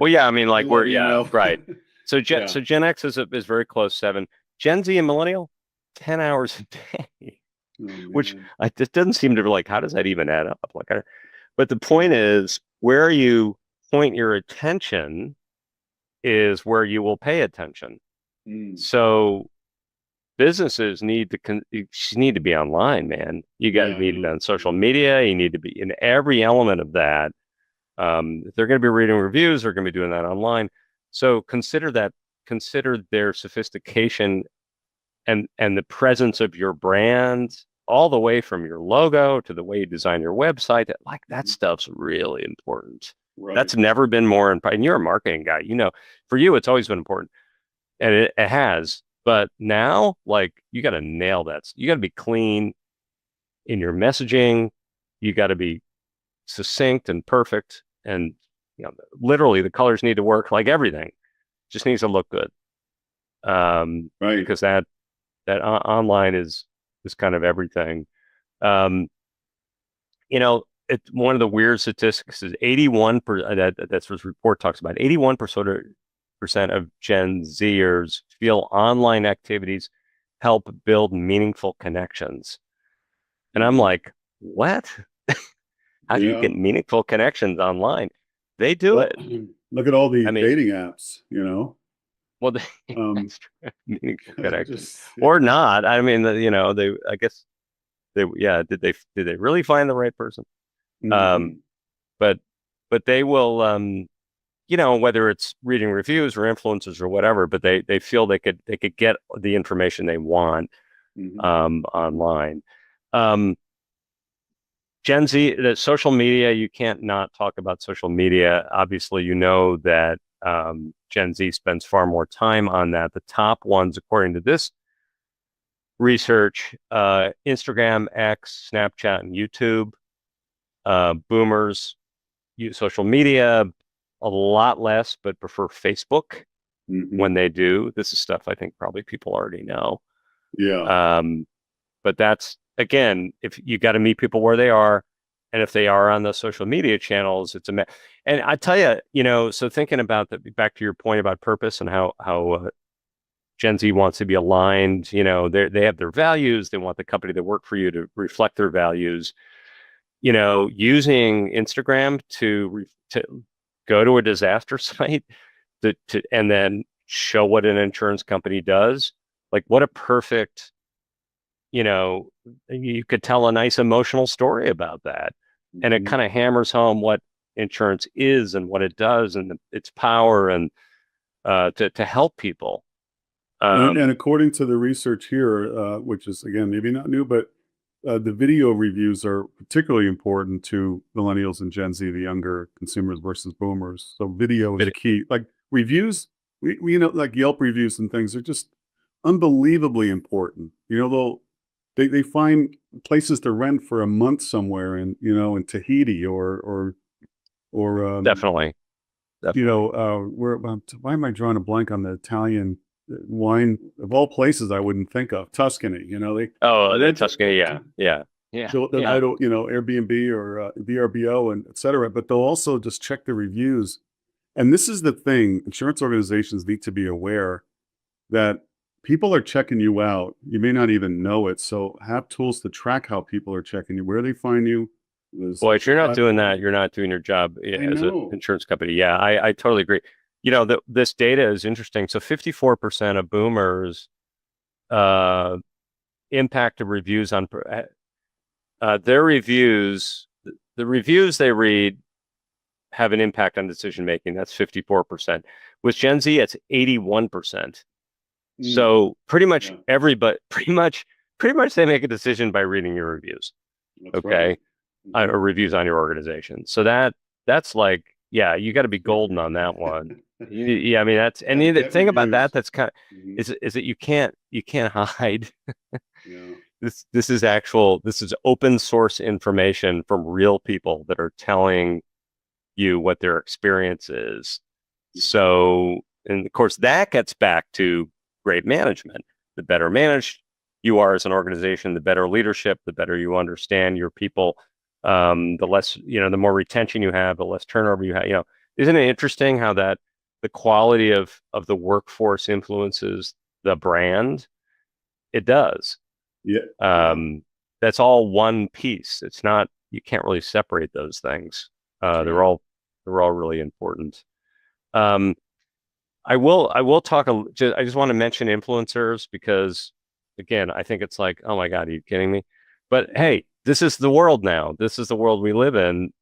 Well, yeah, I mean, like right. So Gen X is very close, 7. Gen Z and Millennial, 10 hours a day, which it doesn't seem to be like, how does that even add up? Like, but the point is, where you point your attention is where you will pay attention. So businesses need to be online, man. You got to need it on social media. You need to be in every element of that. If they're going to be reading reviews, they're going to be doing that online. So consider their sophistication and the presence of your brand, all the way from your logo to the way you design your website. Like that stuff's really important. Right. That's never been more important. And you're a marketing guy, for you, it's always been important, and it has. But now, like, you got to nail that. You got to be clean in your messaging. You got to be succinct and perfect, and literally the colors need to work. Like everything just needs to look good. Right. Because that online is kind of everything. It's one of the weird statistics is 81%. That's what this report talks about. 81% of Gen Zers feel online activities help build meaningful connections. And I'm like, what? How do you get meaningful connections online? They do it. Look at all the dating apps, Well, meaningful connections Yeah. or not. I mean, I guess did they really find the right person? Mhm. But they will, whether it's reading reviews or influencers or whatever, but they feel they could get the information they want online. Gen Z, the social media, you can't not talk about social media. Obviously, that Gen Z spends far more time on that. The top ones, according to this research, Instagram, X, Snapchat, and YouTube. Boomers use social media a lot less, but prefer Facebook when they do. This is stuff I think probably people already know. Yeah. But that's, again, if you got to meet people where they are, and if they are on the social media channels, it's and I tell you, so thinking about that, back to your point about purpose and how Gen Z wants to be aligned. They have their values. They want the company that work for you to reflect their values. Using Instagram to go to a disaster site and then show what an insurance company does. Like, what a perfect, you could tell a nice emotional story about that. And it kind of hammers home what insurance is and what it does and its power and to help people. And according to the research here, which is, again, maybe not new, but the video reviews are particularly important to millennials and Gen Z, the younger consumers versus boomers. So video is key. Like reviews, like Yelp reviews and things are just unbelievably important. They find places to rent for a month somewhere in Tahiti or Definitely. why am I drawing a blank on the Italian wine of all places I wouldn't think of? Tuscany, Tuscany, yeah. So I don't, Airbnb or VRBO and et cetera, but they'll also just check the reviews. And this is the thing, insurance organizations need to be aware that people are checking you out. You may not even know it. So have tools to track how people are checking you, where they find you. Boy, if you're not doing that, you're not doing your job as an insurance company. Yeah, I totally agree. This data is interesting. So 54% of boomers impact of reviews on their reviews. The reviews they read have an impact on decision making. That's 54%. With Gen Z, it's 81%. So pretty much everybody, pretty much they make a decision by reading your reviews. That's right. Or reviews on your organization. So that's like, you got to be golden on that one. I mean, that's, and the thing about that's kind of is that you can't hide. This is open source information from real people that are telling you what their experience is. So, and of course, that gets back to great management. The better managed you are as an organization, the better leadership, the better you understand your people. The less, the more retention you have, the less turnover you have. Isn't it interesting how that the quality of the workforce influences the brand? It does. Yeah. That's all one piece. It's not, you can't really separate those things. They're all really important. I will talk. I just want to mention influencers because, again, I think it's like, oh my God, are you kidding me? But hey, this is the world now. This is the world we live in.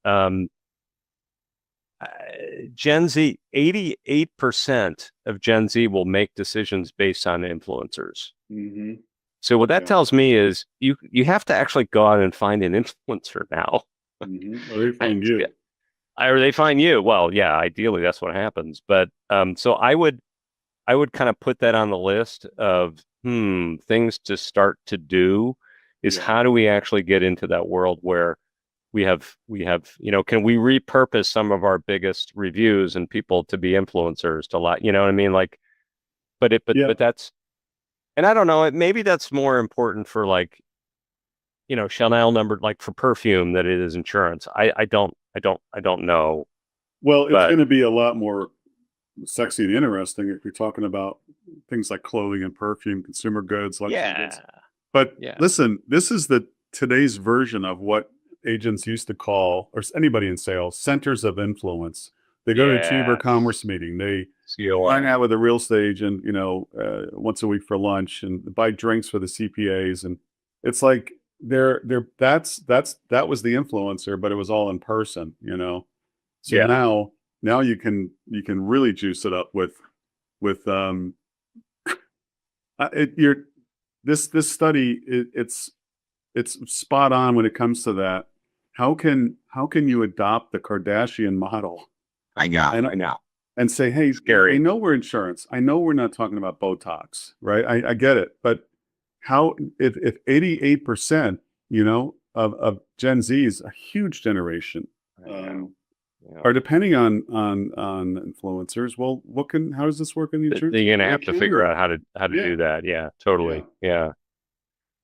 Gen Z, 88% of Gen Z will make decisions based on influencers. Mm-hmm. So what that tells me is you have to actually go out and find an influencer now. Mm-hmm. Or they find you. Or they find you. Well, yeah, ideally that's what happens. But so I would kind of put that on the list of things to start to do is how do we actually get into that world where we have, can we repurpose some of our biggest reviews and people to be influencers to you know what I mean? Like, but that's, and I don't know, maybe that's more important for like, Chanel numbered like for perfume that it is insurance. I don't know. Well, it's going to be a lot more sexy and interesting if you're talking about things like clothing and perfume, consumer goods, luxury goods. But listen, this is today's version of what agents used to call, or anybody in sales, centers of influence. They go to a chamber commerce meeting. They hang out with a real estate agent, once a week for lunch and buy drinks for the CPAs. And it's like that was the influencer, but it was all in person, So now you can really juice it up with this study. It's spot on when it comes to that. How can you adopt the Kardashian model? I know. And say, hey, scary. I know we're insurance. I know we're not talking about Botox, right? I get it. But how if 88%, of Gen Z is a huge generation, are depending on influencers. Well, how does this work in the insurance? You're gonna have to figure out how to do that. Yeah, totally.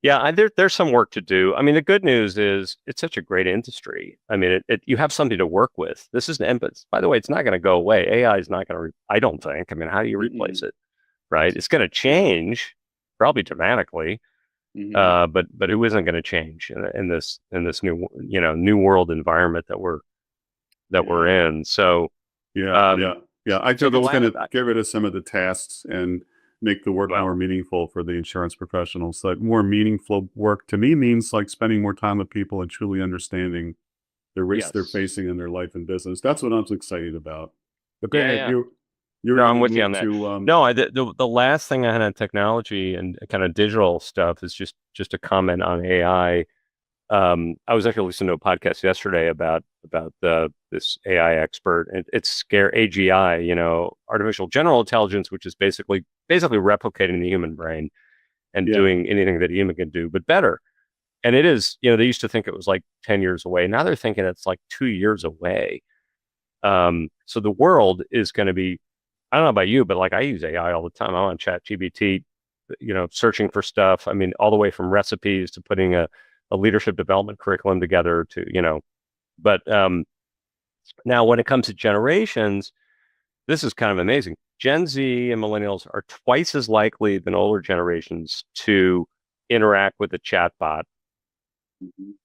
Yeah, there's some work to do. I mean, the good news is it's such a great industry. I mean, you have something to work with. This is by the way, it's not going to go away. AI is not going to, I don't think. I mean, how do you replace it? Right? It's going to change, probably dramatically, but it isn't going to change in this new, new world environment that we're in. So I think it's going to get rid of some of the tasks and make the work more meaningful for the insurance professionals. Like more meaningful work to me means like spending more time with people and truly understanding the risks they're facing in their life and business. That's what I'm excited about. But I'm with you on that. The last thing I had on technology and kind of digital stuff is just a comment on AI. I was actually listening to a podcast yesterday about this AI expert. It's AGI, artificial general intelligence, which is basically replicating the human brain and doing anything that a human can do, but better. And it is, they used to think it was like 10 years away. Now they're thinking it's like 2 years away. So the world is going to be, I don't know about you, but like I use AI all the time. I'm on ChatGPT, searching for stuff. I mean, all the way from recipes to putting a leadership development curriculum together to, but now when it comes to generations, this is kind of amazing. Gen Z and millennials are twice as likely than older generations to interact with a chatbot.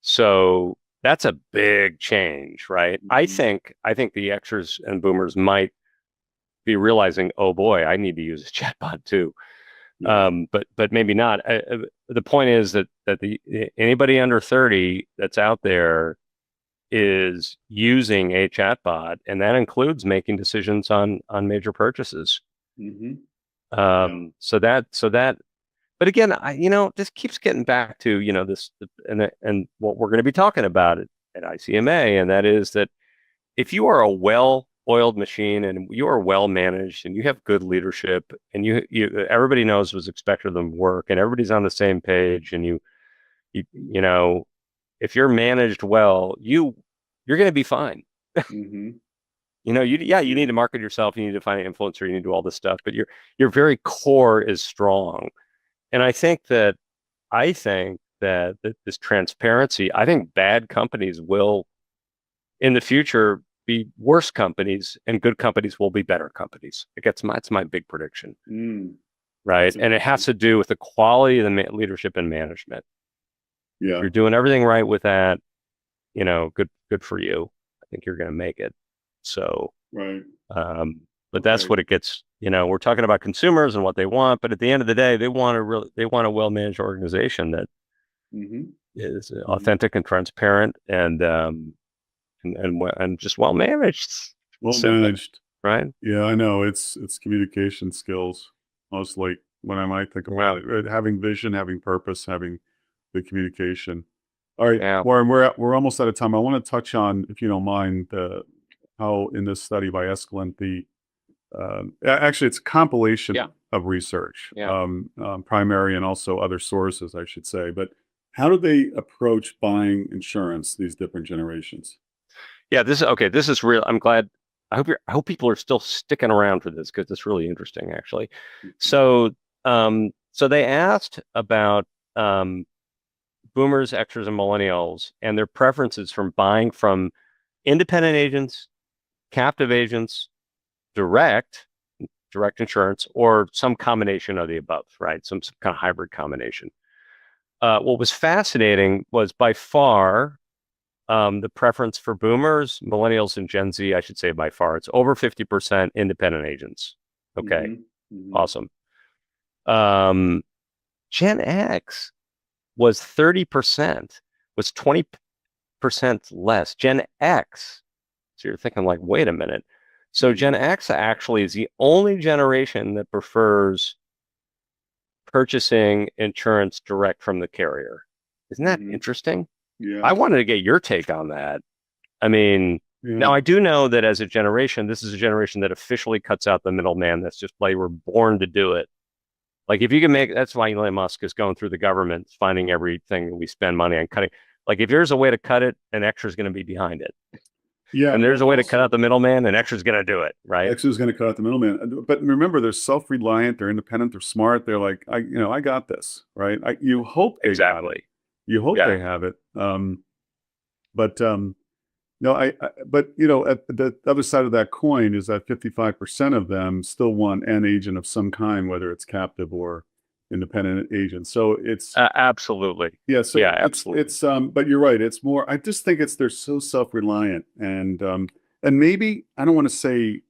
So that's a big change, right? I think the Xers and boomers might be realizing, oh boy, I need to use a chatbot too. But maybe not. The point is that anybody under 30 that's out there is using a chatbot, and that includes making decisions on major purchases. So that, but again, this keeps getting back to this and what we're going to be talking about at ICMA, and that is that if you are a well-oiled machine and you are well managed and you have good leadership and you everybody knows what's expected of them work and everybody's on the same page and you if you're managed well, you're going to be fine. You need to market yourself, you need to find an influencer, you need to do all this stuff, but your very core is strong. And I think that this transparency, I think bad companies will in the future be worse companies and good companies will be better companies. It's my big prediction. Right. And it has to do with the quality of the leadership and management. If you're doing everything right with that, good for you. I think you're going to make it. So, but that's what it gets, we're talking about consumers and what they want, but at the end of the day, they want a well-managed organization that is authentic and transparent and just well managed. Well So, managed. right? Yeah, I know. It's communication skills mostly when I might think about it. Right? Having vision, having purpose, having the communication. All right, Yeah. Warren, we're almost out of time. I want to touch on, if you don't mind, how in this study by Escalent, actually it's a compilation Yeah. of research, Yeah. primary and also other sources, I should say. But how do they approach buying insurance, these different generations? Yeah, this is okay. This is real. I'm glad. I hope people are still sticking around for this because it's really interesting, actually. So, so they asked about boomers, Xers, and millennials and their preferences from buying from independent agents, captive agents, direct insurance, or some combination of the above, right? Some kind of hybrid combination. What was fascinating was by far the preference for boomers, millennials, and Gen Z, I should say by far, it's over 50% independent agents. Okay, awesome. Gen X was 30%, was 20% less. Gen X, so you're thinking like, wait a minute. So Gen X actually is the only generation that prefers purchasing insurance direct from the carrier. Isn't that interesting? Yeah. I wanted to get your take on that. I mean, now I do know that as a generation, this is a generation that officially cuts out the middleman. That's just like we're born to do it. Like if you can make, that's why Elon Musk is going through the government, finding everything that we spend money on cutting. Like if there's a way to cut it, an extra is going to be behind it. Yeah. And there's a way to cut out the middleman, an extra is going to do it, right? Extra is going to cut out the middleman. But remember, they're self-reliant, they're independent, they're smart. They're like, I got this, right? You hope they got it. You hope they have it. But no, but at the other side of that coin is that 55% of them still want an agent of some kind, whether it's captive or independent agent. So it's absolutely. Yeah. So yeah, absolutely. It's but you're right. It's more, I just think they're so self-reliant and maybe, I don't want to say,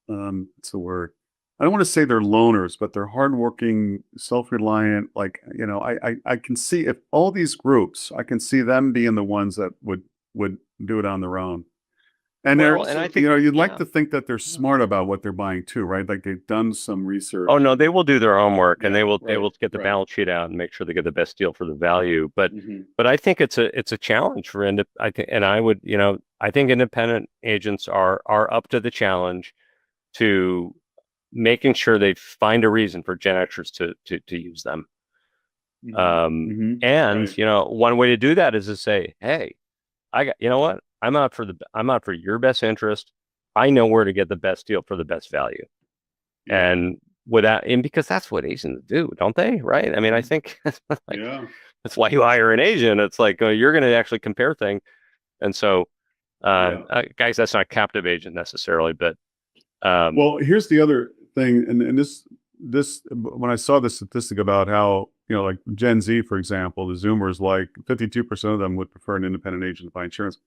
what's the word? I don't want to say they're loners, but they're hardworking, self-reliant. Like, I can see, if all these groups, I can see them being the ones that would do it on their own. And I think, you'd like to think that they're smart about what they're buying too, right? Like they've done some research. Oh no, they will do their homework and they will get the balance sheet out and make sure they get the best deal for the value. But I think it's a challenge for I think independent agents are up to the challenge to making sure they find a reason for Gen Xers to use them. And one way to do that is to say, hey, what? I'm out for your best interest. I know where to get the best deal for the best value. And because that's what agents do, don't they? Right? I mean, I think that's why you hire an agent. It's like, you're going to actually compare things. And so, guys, that's not a captive agent necessarily, but well, here's the other thing. And this, when I saw the statistic about how, like Gen Z, for example, the Zoomers, like 52% of them would prefer an independent agent to buy insurance.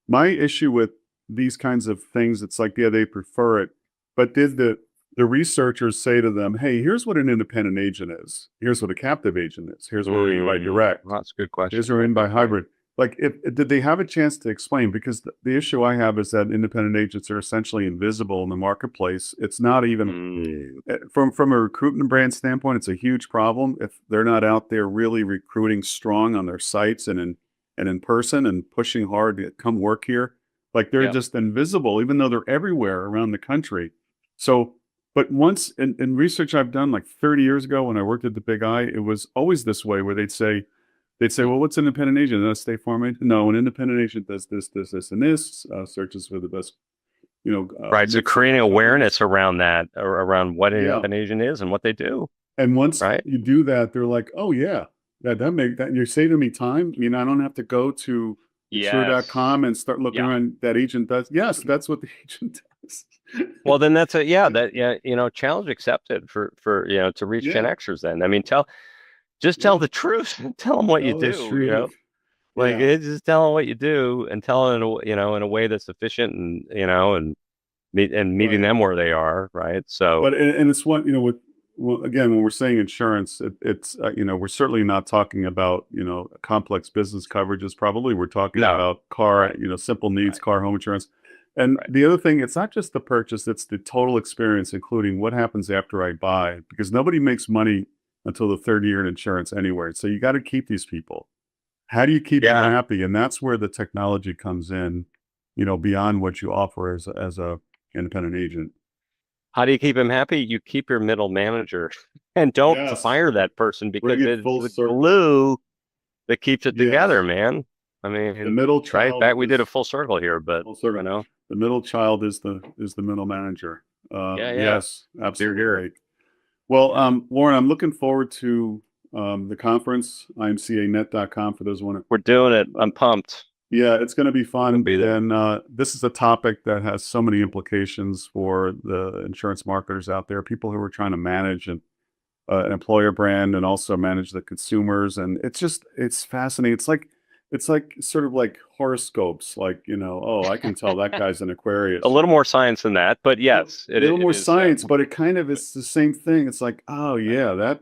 My issue with these kinds of things, it's like, yeah, they prefer it, but did the researchers say to them, hey, here's what an independent agent is. Here's what a captive agent is. Here's what we buy direct. Well, that's a good question. Here's what we buy hybrid. Like, did they have a chance to explain? Because the issue I have is that independent agents are essentially invisible in the marketplace. It's not even from a recruitment brand standpoint, it's a huge problem if they're not out there really recruiting strong on their sites and in person and pushing hard to come work here. Like they're just invisible, even though they're everywhere around the country. So, but once in research I've done like 30 years ago when I worked at the Big I, it was always this way where they'd say, well, what's an independent agent? That's State Farm agent? No, an independent agent does this, and this, searches for the best, right. So creating awareness around that, or around what an independent agent is and what they do. And once you do that, they're like, oh yeah, that you're saving me time. I mean, I don't have to go to insure.com and start looking around. That agent does. Yes, that's what the agent does. Well, then that's challenge accepted for to reach Gen Xers. Then I mean, tell the truth. Tell them what you do. Just tell them what you do and tell them in a way that's efficient and meeting them where they are. Right. So, but and it's what again, when we're saying insurance, it's we're certainly not talking about complex business coverages. Probably we're talking about car simple needs, car, home insurance. And Right. the other thing, it's not just the purchase, it's the total experience, including what happens after I buy, because nobody makes money until the third year in insurance anyway. So you got to keep these people. How do you keep them happy? And that's where the technology comes in, beyond what you offer as a independent agent. How do you keep him happy? You keep your middle manager and don't Yes. fire that person, because Bring it it's full the circle. glue that keeps it Yes. together, man. I The mean, middle right child back, we did a is- full circle here, but full circle. The middle child is the middle manager. Yeah. Yes, absolutely. Well, Lauren, I'm looking forward to the conference, imcanet.com for those who want to. we're doing it. I'm pumped. Yeah, it's going to be fun. It'll be there. And this is a topic that has so many implications for the insurance marketers out there, people who are trying to manage an employer brand and also manage the consumers. And it's fascinating. It's like sort of like horoscopes, like, oh, I can tell that guy's an Aquarius. A little more science than that, but yes, A little more is, science, but it kind of is the same thing. It's like, oh yeah,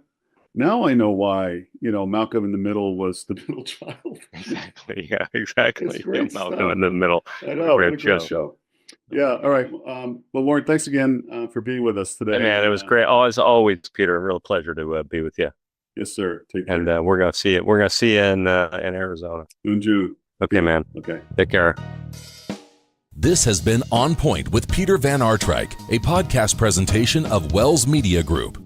now I know why, Malcolm in the Middle was the middle child. Exactly. Yeah, exactly. It's great Malcolm stuff. in the Middle. I know, what a Great great show. Yeah, all right. Well, Lauren, thanks again for being with us today. Man, it was great. As always, Peter, a real pleasure to be with you. Yes, sir. Take care. And we're gonna see it. We're gonna see you in Arizona. In June. Okay, man. Okay. Take care. This has been On Point with Peter Van Artryk, a podcast presentation of Wells Media Group.